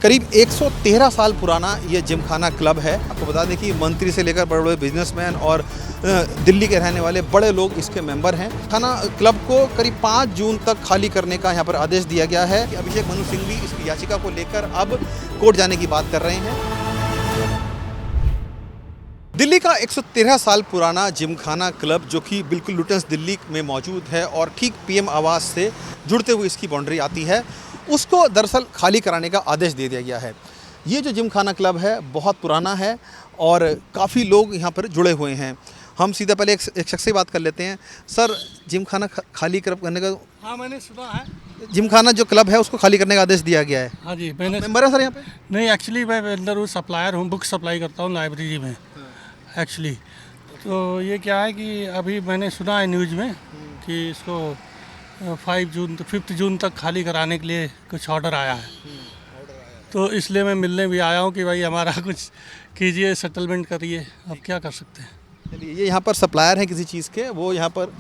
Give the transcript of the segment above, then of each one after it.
करीब 113 साल पुराना ये जिमखाना क्लब है। आपको बता दें कि मंत्री से लेकर बड़े बड़े बिजनेसमैन और दिल्ली के रहने वाले बड़े लोग इसके मेंबर हैं। खाना क्लब को करीब 5 जून तक खाली करने का यहाँ पर आदेश दिया गया है। अभिषेक मनु सिंघवी इसकी याचिका को लेकर अब कोर्ट जाने की बात कर रहे हैं। दिल्ली का 113 साल पुराना जिमखाना क्लब जो कि बिल्कुल लुटेंस दिल्ली में मौजूद है और ठीक पीएम आवास से जुड़ते हुए इसकी बाउंड्री आती है, उसको दरअसल खाली कराने का आदेश दे दिया गया है। ये जो जिमखाना क्लब है बहुत पुराना है और काफ़ी लोग यहाँ पर जुड़े हुए हैं। हम सीधा पहले एक शख्स से बात कर लेते हैं। सर, जिमखाना खाली करने का? हाँ, मैंने सुना है। जिमखाना जो क्लब है उसको खाली करने का आदेश दिया गया है। हाँ जी, मैंने मेंबर है सर यहाँ पे? नहीं, एक्चुअली मैं अंदर हूँ, सप्लायर हूँ, बुक सप्लाई करता हूँ लाइब्रेरी में एक्चुअली। तो ये क्या है कि अभी मैंने सुना है न्यूज़ में कि इसको 5 जून तक खाली कराने के लिए कुछ ऑर्डर आया है। तो इसलिए मैं मिलने भी आया हूँ कि भाई हमारा कुछ कीजिए, सेटलमेंट करिए। अब क्या कर सकते हैं। चलिए, ये यहाँ पर सप्लायर हैं किसी चीज़ के, वो यहाँ पर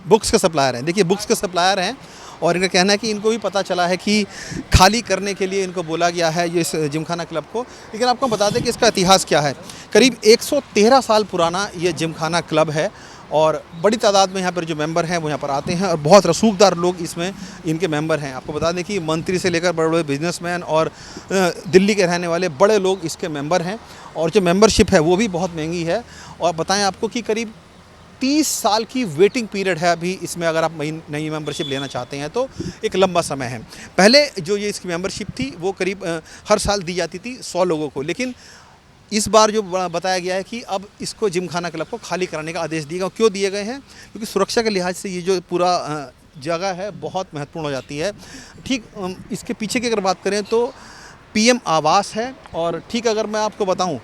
बुक्स के सप्लायर हैं। देखिए, बुक्स के सप्लायर हैं और इनका कहना है कि इनको भी पता चला है कि खाली करने के लिए इनको बोला गया है ये इस जिमखाना क्लब को। लेकिन आपको बता दें कि इसका इतिहास क्या है। करीब 113 साल पुराना ये जिमखाना क्लब है और बड़ी तादाद में यहाँ पर जो मेंबर हैं वो यहाँ पर आते हैं और बहुत रसूखदार लोग इसमें इनके मेंबर हैं। आपको बता दें कि मंत्री से लेकर बड़े बड़े बिजनेसमैन और दिल्ली के रहने वाले बड़े लोग इसके मेंबर हैं और जो मेंबरशिप है वो भी बहुत महंगी है। और बताएं आपको कि करीब 30 साल की वेटिंग पीरियड है अभी इसमें। अगर आप नई मेंबरशिप लेना चाहते हैं तो एक लंबा समय है। पहले जो ये इसकी मेंबरशिप थी वो करीब हर साल दी जाती थी 100 लोगों को, लेकिन इस बार जो बताया गया है कि अब इसको जिमखाना क्लब को खाली कराने का आदेश दिए गए। क्यों दिए गए हैं? क्योंकि सुरक्षा के लिहाज से ये जो पूरा जगह है बहुत महत्वपूर्ण हो जाती है। ठीक इसके पीछे की अगर बात करें तो पीएम आवास है और ठीक अगर मैं आपको बताऊं,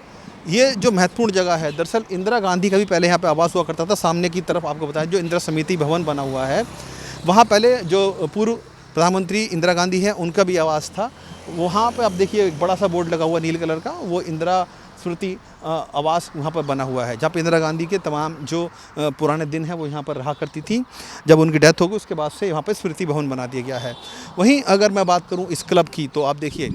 ये जो महत्वपूर्ण जगह है दरअसल इंदिरा गांधी का भी पहले यहाँ पे आवास हुआ करता था। सामने की तरफ आपको बताया जो इंदिरा समिति भवन बना हुआ है, वहाँ पहले जो पूर्व प्रधानमंत्री इंदिरा गांधी है उनका भी आवास था। वहाँ पे आप देखिए एक बड़ा सा बोर्ड लगा हुआ नीले कलर का, वो इंदिरा स्मृति आवास वहाँ पर बना हुआ है, जहाँ पे इंदिरा गांधी के तमाम जो पुराने दिन हैं वो यहाँ पर रहा करती थी। जब उनकी डेथ हो गई उसके बाद से यहाँ पर स्मृति भवन बना दिया गया है। वहीं अगर मैं बात करूँ इस क्लब की तो आप देखिए,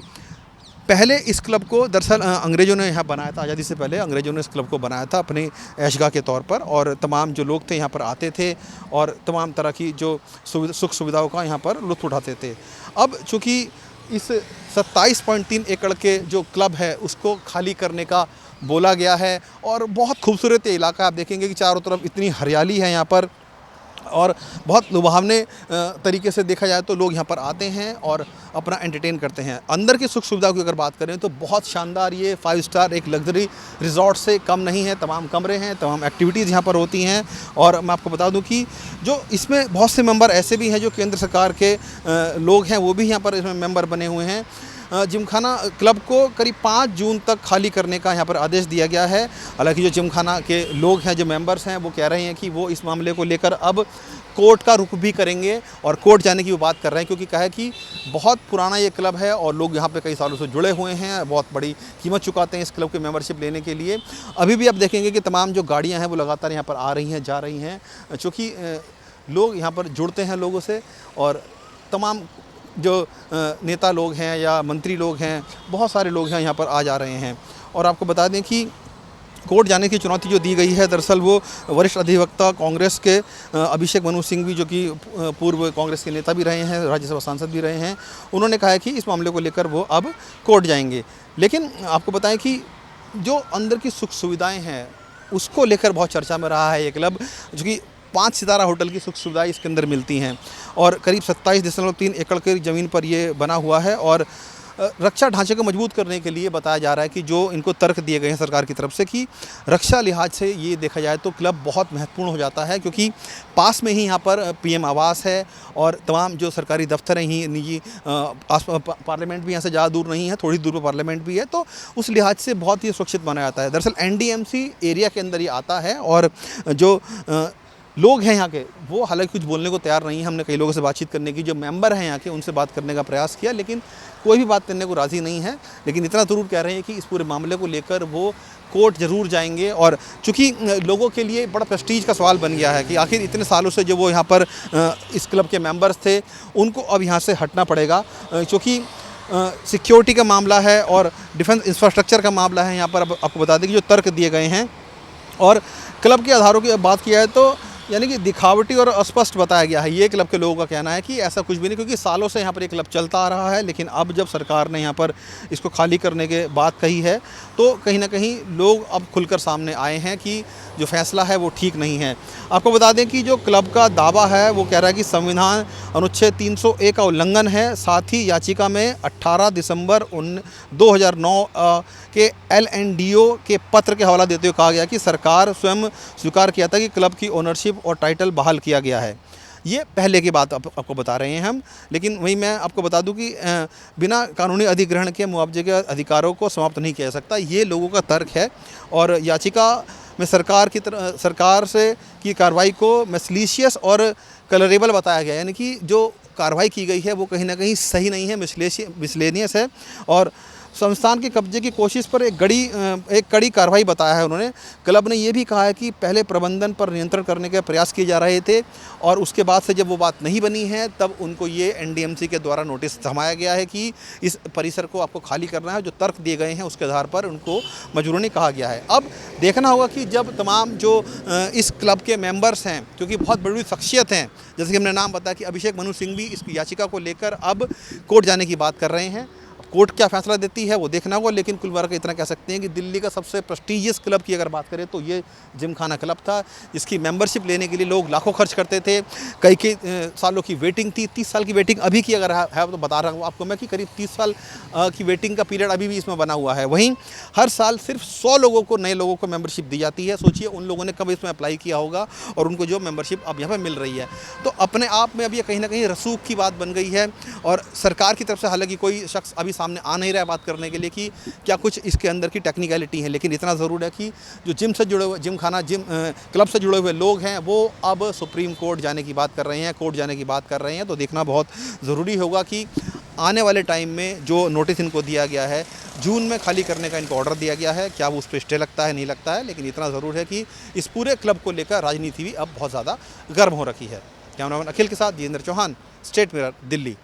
पहले इस क्लब को दरअसल अंग्रेज़ों ने यहाँ बनाया था। आज़ादी से पहले अंग्रेज़ों ने इस क्लब को बनाया था अपने ऐशगाह के तौर पर और तमाम जो लोग थे यहाँ पर आते थे और तमाम तरह की जो सुख सुविधाओं का यहाँ पर लुत्फ़ उठाते थे। अब चूँकि इस 27.3 एकड़ के जो क्लब है उसको खाली करने का बोला गया है और बहुत खूबसूरत इलाका, आप देखेंगे कि चारों तरफ इतनी हरियाली है यहाँ पर और बहुत लुभावने तरीके से देखा जाए तो लोग यहाँ पर आते हैं और अपना एंटरटेन करते हैं। अंदर की सुख सुविधा की अगर बात करें तो बहुत शानदार, ये 5 स्टार एक लग्जरी रिजॉर्ट से कम नहीं है। तमाम कमरे हैं, तमाम एक्टिविटीज़ यहाँ पर होती हैं और मैं आपको बता दूं कि जो इसमें बहुत से मेंबर ऐसे भी हैं जो केंद्र सरकार के लोग हैं, वो भी यहाँ पर इसमें मेंबर बने हुए हैं। जिमखाना क्लब को करीब 5 जून तक खाली करने का यहाँ पर आदेश दिया गया है। हालांकि जो जिमखाना के लोग हैं, जो मेंबर्स हैं, वो कह रहे हैं कि वो इस मामले को लेकर अब कोर्ट का रुख भी करेंगे और कोर्ट जाने की वो बात कर रहे हैं, क्योंकि कहा है कि बहुत पुराना ये क्लब है और लोग यहाँ पे कई सालों से जुड़े हुए हैं, बहुत बड़ी कीमत चुकाते हैं इस क्लब की मेंबरशिप लेने के लिए। अभी भी आप देखेंगे कि तमाम जो गाड़ियाँ हैं वो लगातार यहाँ पर आ रही हैं, जा रही हैं, चूँकि लोग यहाँ पर जुड़ते हैं लोगों से और तमाम जो नेता लोग हैं या मंत्री लोग हैं, बहुत सारे लोग हैं यहाँ पर आ जा रहे हैं। और आपको बता दें कि कोर्ट जाने की चुनौती जो दी गई है दरअसल वो वरिष्ठ अधिवक्ता कांग्रेस के अभिषेक मनु सिंघवी, जो कि पूर्व कांग्रेस के नेता भी रहे हैं, राज्यसभा सांसद भी रहे हैं, उन्होंने कहा है कि इस मामले को लेकर वो अब कोर्ट जाएंगे। लेकिन आपको बताएं कि जो अंदर की सुख सुविधाएँ हैं उसको लेकर बहुत चर्चा में रहा है ये क्लब, जो कि 5 सितारा होटल की सुख सुविधाएँ इसके अंदर मिलती हैं और करीब 27.3 एकड़ की ज़मीन पर ये बना हुआ है। और रक्षा ढांचे को मजबूत करने के लिए बताया जा रहा है कि जो इनको तर्क दिए गए हैं सरकार की तरफ से कि रक्षा लिहाज से ये देखा जाए तो क्लब बहुत महत्वपूर्ण हो जाता है, क्योंकि पास में ही यहाँ पर पीएम आवास है और तमाम जो सरकारी दफ्तर हैं ही निजी, पार्लियामेंट भी यहाँ से ज़्यादा दूर नहीं है, थोड़ी दूर पर पार्लियामेंट भी है, तो उस लिहाज से बहुत ही सुरक्षित माना जाता है। दरअसल एनडीएमसी एरिया के अंदर ये आता है और जो लोग हैं यहाँ के वो हालांकि कुछ बोलने को तैयार नहीं है। हमने कई लोगों से बातचीत करने की, जो मेंबर हैं यहाँ के, उनसे बात करने का प्रयास किया, लेकिन कोई भी बात करने को राज़ी नहीं है। लेकिन इतना ज़रूर कह रहे हैं कि इस पूरे मामले को लेकर वो कोर्ट ज़रूर जाएंगे और चूँकि लोगों के लिए बड़ा प्रेस्टीज का सवाल बन गया है कि आखिर इतने सालों से जो वो यहाँ पर इस क्लब के मेंबर्स थे उनको अब यहाँ से हटना पड़ेगा, क्योंकि सिक्योरिटी का मामला है और डिफेंस इंफ्रास्ट्रक्चर का मामला है। यहाँ पर अब आपको बता दें कि जो तर्क दिए गए हैं और क्लब के आधारों की बात किया है तो यानी कि दिखावटी और अस्पष्ट बताया गया है। ये क्लब के लोगों का कहना है कि ऐसा कुछ भी नहीं, क्योंकि सालों से यहाँ पर ये क्लब चलता आ रहा है, लेकिन अब जब सरकार ने यहाँ पर इसको खाली करने के बात कही है तो कहीं ना कहीं लोग अब खुलकर सामने आए हैं कि जो फैसला है वो ठीक नहीं है। आपको बता दें कि जो क्लब का दावा है वो कह रहा है कि संविधान अनुच्छेद 301 का उल्लंघन है। साथ ही याचिका में 18 दिसंबर 2009 के LNDO के पत्र के हवाला देते हुए कहा गया कि सरकार स्वयं स्वीकार किया था कि क्लब की ओनरशिप और टाइटल बहाल किया गया है। ये पहले की बात आपको बता रहे हैं हम, लेकिन वही मैं आपको बता दूं कि बिना कानूनी अधिग्रहण के मुआवजे के अधिकारों को समाप्त नहीं किया जा सकता। ये लोगों का तर्क है और याचिका में सरकार से की कार्रवाई को मिसलीशियस और कलरेबल बताया गया, यानी कि जो कार्रवाई की गई है वो कहीं ना कहीं सही नहीं है, मिसलेनियस है और संस्थान के कब्जे की कोशिश पर एक कड़ी कार्रवाई बताया है उन्होंने। क्लब ने ये भी कहा है कि पहले प्रबंधन पर नियंत्रण करने के प्रयास किए जा रहे थे और उसके बाद से जब वो बात नहीं बनी है तब उनको ये NDMC के द्वारा नोटिस थमाया गया है कि इस परिसर को आपको खाली करना है। जो तर्क दिए गए हैं उसके आधार पर उनको मजबूरन कहा गया है। अब देखना होगा कि जब तमाम जो इस क्लब के मेंबर्स हैं, क्योंकि बहुत बड़ी शख्सियत हैं, जैसे कि हमने नाम बताया कि अभिषेक मनु सिंह भी इस याचिका को लेकर अब कोर्ट जाने की बात कर रहे हैं। कोर्ट क्या फैसला देती है वो देखना होगा, लेकिन कुल मिलाकर इतना कह सकते हैं कि दिल्ली का सबसे प्रेस्टीजियस क्लब की अगर बात करें तो ये जिमखाना क्लब था, जिसकी मेंबरशिप लेने के लिए लोग लाखों खर्च करते थे। कई सालों की वेटिंग थी, 30 साल की वेटिंग अभी की अगर है तो बता रहा हूँ आपको मैं कि करीब 30 साल की वेटिंग का पीरियड अभी भी इसमें बना हुआ है। वहीं हर साल सिर्फ 100 लोगों को, नए लोगों को मेंबरशिप दी जाती है। सोचिए उन लोगों ने कब इसमें अप्लाई किया होगा और उनको जो मेंबरशिप अब यहाँ पर मिल रही है, तो अपने आप में अब ये कहीं ना कहीं रसूख की बात बन गई है। और सरकार की तरफ से हालांकि कोई शख्स अभी सामने आ नहीं रहा है बात करने के लिए कि क्या कुछ इसके अंदर की टेक्निकलिटी है, लेकिन इतना ज़रूर है कि जो जिम क्लब से जुड़े हुए लोग हैं वो अब सुप्रीम कोर्ट जाने की बात कर रहे हैं, कोर्ट जाने की बात कर रहे हैं। तो देखना बहुत ज़रूरी होगा कि आने वाले टाइम में जो नोटिस इनको दिया गया है, जून में खाली करने का इनको ऑर्डर दिया गया है, क्या वो उस पर स्टे लगता है नहीं लगता है, लेकिन इतना ज़रूर है कि इस पूरे क्लब को लेकर राजनीति भी अब बहुत ज़्यादा गर्म हो रखी है। कैमरामैन अखिल के साथ जितेंद्र चौहान, स्टेट मिरर, दिल्ली।